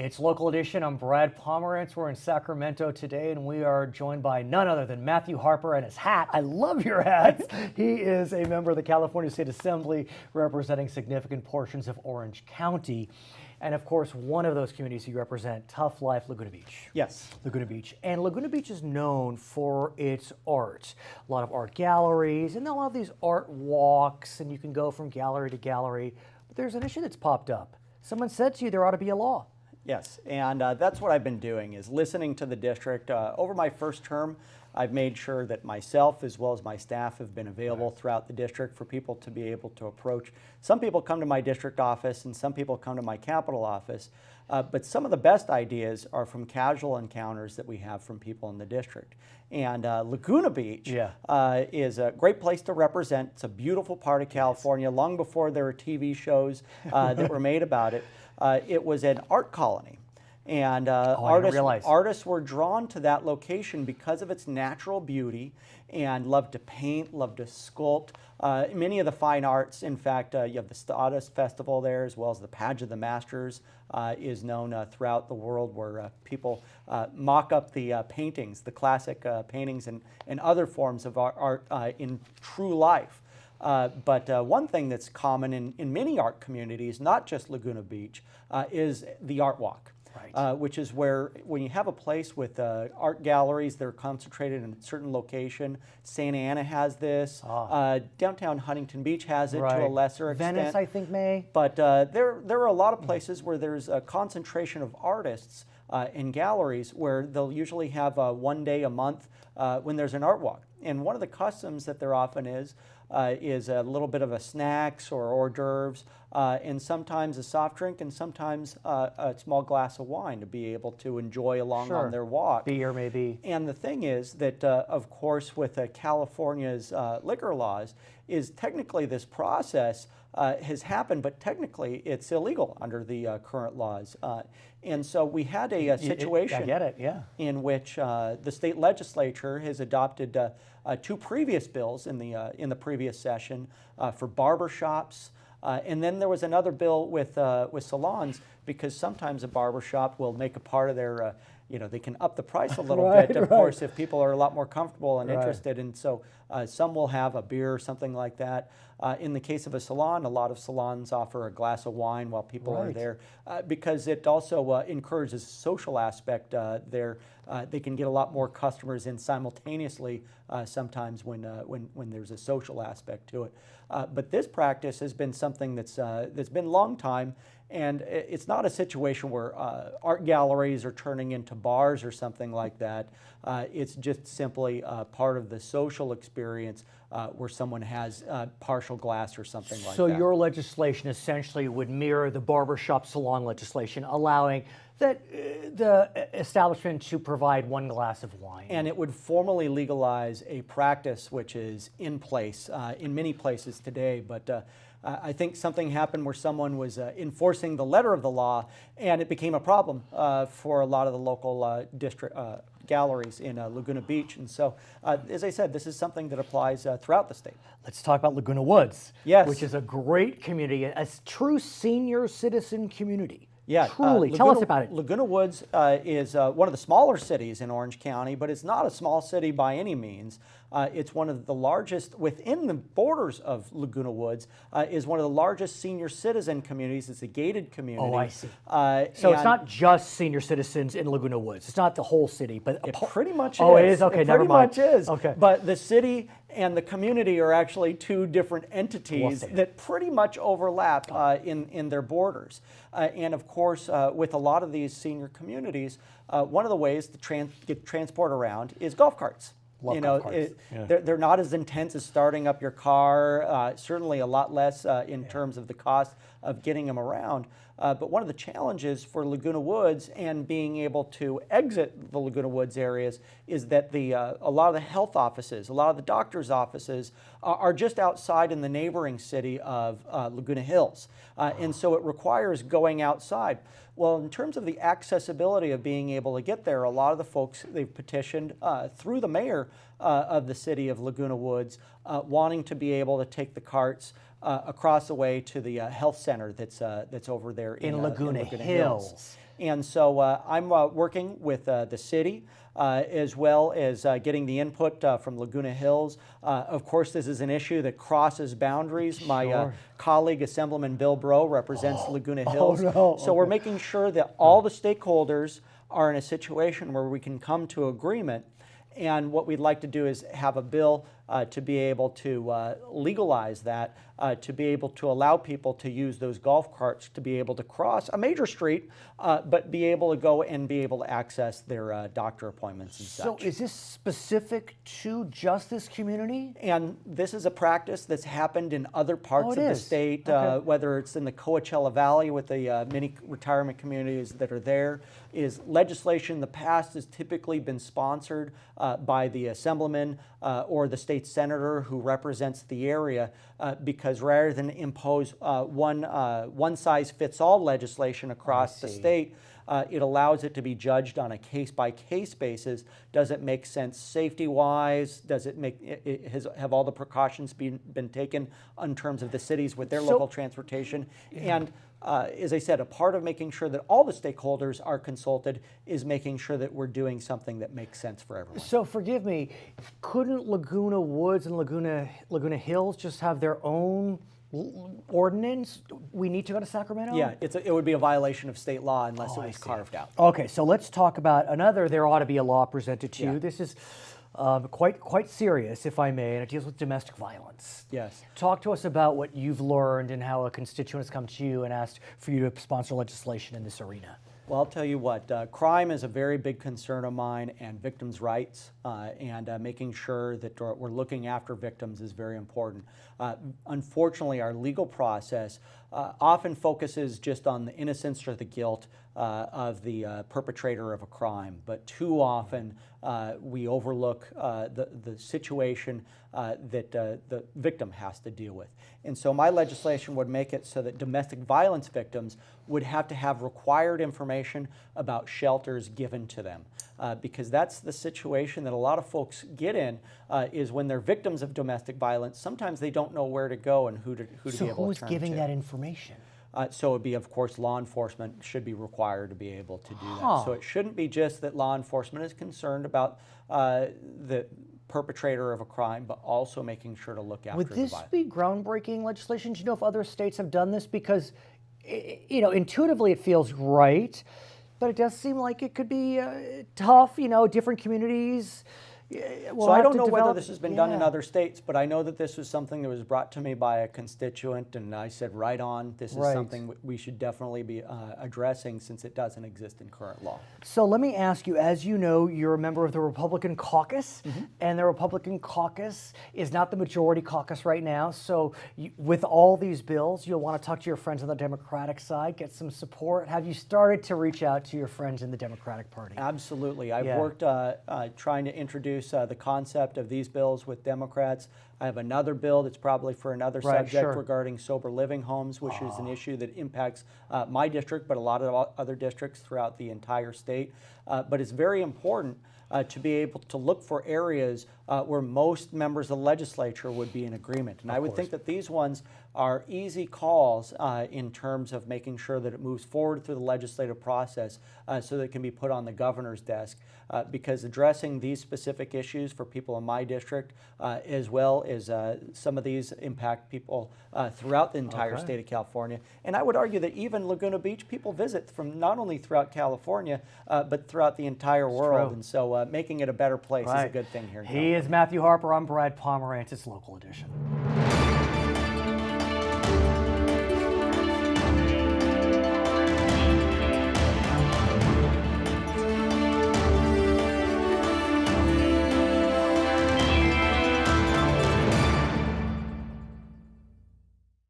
It's Local Edition. I'm Brad Pomerance. We're in Sacramento today, and we are joined by none other than Matthew Harper and his hat. I love your hats. He is a member of the California State Assembly representing significant portions of Orange County. And of course, one of those communities you represent, Tough Life, Laguna Beach. Yes. Laguna Beach. And Laguna Beach is known for its art. A lot of art galleries, and a lot of these art walks, and you can go from gallery to gallery. But there's an issue that's popped up. Someone said to you there ought to be a law. Yes, and that's what I've been doing, is listening to the district. Over my first term, I've made sure that myself as well as my staff have been available throughout the district for people to be able to approach. Some people come to my district office and some people come to my capital office, but some of the best ideas are from casual encounters that we have from people in the district. And Laguna Beach is a great place to represent. It's a beautiful part of California. Long before there were TV shows that were made about it, it was an art colony. And artists were drawn to that location because of its natural beauty and loved to paint, loved to sculpt. Many of the fine arts, in fact, you have the Stardust Festival there, as well as the Pageant of the Masters is known throughout the world, where people mock up the paintings, the classic paintings and other forms of art in true life. But one thing that's common in many art communities, not just Laguna Beach, is the art walk. Right. Which is where, when you have a place with art galleries that are concentrated in a certain location, Santa Ana has this, downtown Huntington Beach has it to a lesser extent. Venice, I think, may. But there are a lot of places where there's a concentration of artists in galleries where they'll usually have one day a month when there's an art walk. And one of the customs that there often is a little bit of a snacks or hors d'oeuvres, and sometimes a soft drink, and sometimes a small glass of wine to be able to enjoy along on their walk. Beer, maybe. And the thing is that, of course, with California's liquor laws, is technically this process has happened, but technically it's illegal under the current laws. And so we had a situation in which the state legislature has adopted two previous bills in the previous session for barber shops. And then there was another bill with salons, because sometimes a barber shop will make a part of their, they can up the price a little bit, of course, if people are a lot more comfortable and interested. And so some will have a beer or something like that. In the case of a salon, a lot of salons offer a glass of wine while people are there, because it also encourages a social aspect there. They can get a lot more customers in simultaneously sometimes when there's a social aspect to it. But this practice has been something that's been a long time, and it's not a situation where art galleries are turning into bars or something like that. It's just simply part of the social experience where someone has partial glass or something like that. So your legislation essentially would mirror the barbershop salon legislation, allowing the establishment to provide one glass of wine. And it would formally legalize a practice which is in place in many places today, but I think something happened where someone was enforcing the letter of the law, and it became a problem for a lot of the local district galleries in Laguna Beach. And so, as I said, this is something that applies throughout the state. Let's talk about Laguna Woods, which is a great community, a true senior citizen community. Yeah, truly. Tell us about it. Laguna Woods is one of the smaller cities in Orange County, but it's not a small city by any means. It's one of the largest, within the borders of Laguna Woods, is one of the largest senior citizen communities. It's a gated community. Oh, I see. So it's not just senior citizens in Laguna Woods. It's not the whole city, but it pretty much is. Oh, it is? Okay, never mind. It pretty much is. Okay. But the city and the community are actually two different entities that pretty much overlap in their borders. And of course, with a lot of these senior communities, one of the ways to get transport around is golf carts. They're not as intense as starting up your car, certainly a lot less in terms of the cost of getting them around. But one of the challenges for Laguna Woods and being able to exit the Laguna Woods areas is that a lot of the health offices, a lot of the doctor's offices are just outside in the neighboring city of Laguna Hills. And so it requires going outside. Well, in terms of the accessibility of being able to get there, a lot of the folks, they've petitioned through the mayor of the city of Laguna Woods wanting to be able to take the carts across the way to the health center that's over there in Laguna Hills. And so I'm working with the city as well as getting the input from Laguna Hills. Of course, this is an issue that crosses boundaries. My colleague, Assemblyman Bill Breaux, represents Laguna Hills. So we're making sure that all the stakeholders are in a situation where we can come to agreement. And what we'd like to do is have a bill to be able to legalize that, to be able to allow people to use those golf carts to be able to cross a major street, but be able to go and be able to access their doctor appointments and such. So is this specific to just this community? And this is a practice that's happened in other parts of the state, whether it's in the Coachella Valley with the many retirement communities that are there. Is legislation in the past has typically been sponsored by the assemblyman or the state senator who represents the area, because rather than impose one-size-fits-all legislation across the state, it allows it to be judged on a case-by-case basis. Does it make sense safety-wise? Does it make have all the precautions been taken in terms of the cities with their local transportation? And as I said, a part of making sure that all the stakeholders are consulted is making sure that we're doing something that makes sense for everyone. So forgive me, couldn't Laguna Woods and Laguna Hills just have their own ordinance? We need to go to Sacramento? Yeah, it would be a violation of state law unless it was carved out. Okay, so let's talk about another. There ought to be a law presented to you. This is quite serious, if I may, and it deals with domestic violence. Yes. Talk to us about what you've learned and how a constituent has come to you and asked for you to sponsor legislation in this arena. Well, I'll tell you what, crime is a very big concern of mine, and victims' rights and making sure that we're looking after victims is very important. Unfortunately, our legal process often focuses just on the innocence or the guilt of the perpetrator of a crime, but too often we overlook the situation that the victim has to deal with. And so my legislation would make it so that domestic violence victims would have to have required information about shelters given to them. Because that's the situation that a lot of folks get in, is when they're victims of domestic violence, sometimes they don't know where to go and who to be able to turn to. So who's giving that information? So it would be, of course, law enforcement should be required to be able to do that. So it shouldn't be just that law enforcement is concerned about the perpetrator of a crime, but also making sure to look after the Would this be groundbreaking legislation? Do you know if other states have done this? Because, you know, intuitively it feels right, but it does seem like it could be tough, you know, different communities. So I don't know whether this has been done in other states, but I know that this was something that was brought to me by a constituent, and I said, right on, this is something we should definitely be addressing since it doesn't exist in current law. So let me ask you, as you know, you're a member of the Republican caucus, and the Republican caucus is not the majority caucus right now, so with all these bills, you'll want to talk to your friends on the Democratic side, get some support. Have you started to reach out to your friends in the Democratic Party? Absolutely. I've worked trying to introduce the concept of these bills with Democrats. I have another bill that's probably for another subject regarding sober living homes, which is an issue that impacts my district, but a lot of other districts throughout the entire state. But it's very important to be able to look for areas where most members of the legislature would be in agreement. And I would think that these ones are easy calls in terms of making sure that it moves forward through the legislative process so that it can be put on the governor's desk. Because addressing these specific issues for people in my district, as well as some of these impact people throughout the entire state of California. And I would argue that even Laguna Beach, people visit from not only throughout California, but throughout the entire world. And so making it a better place is a good thing here in California. He is Matthew Harper. I'm Brad Pomerance. It's Local Edition.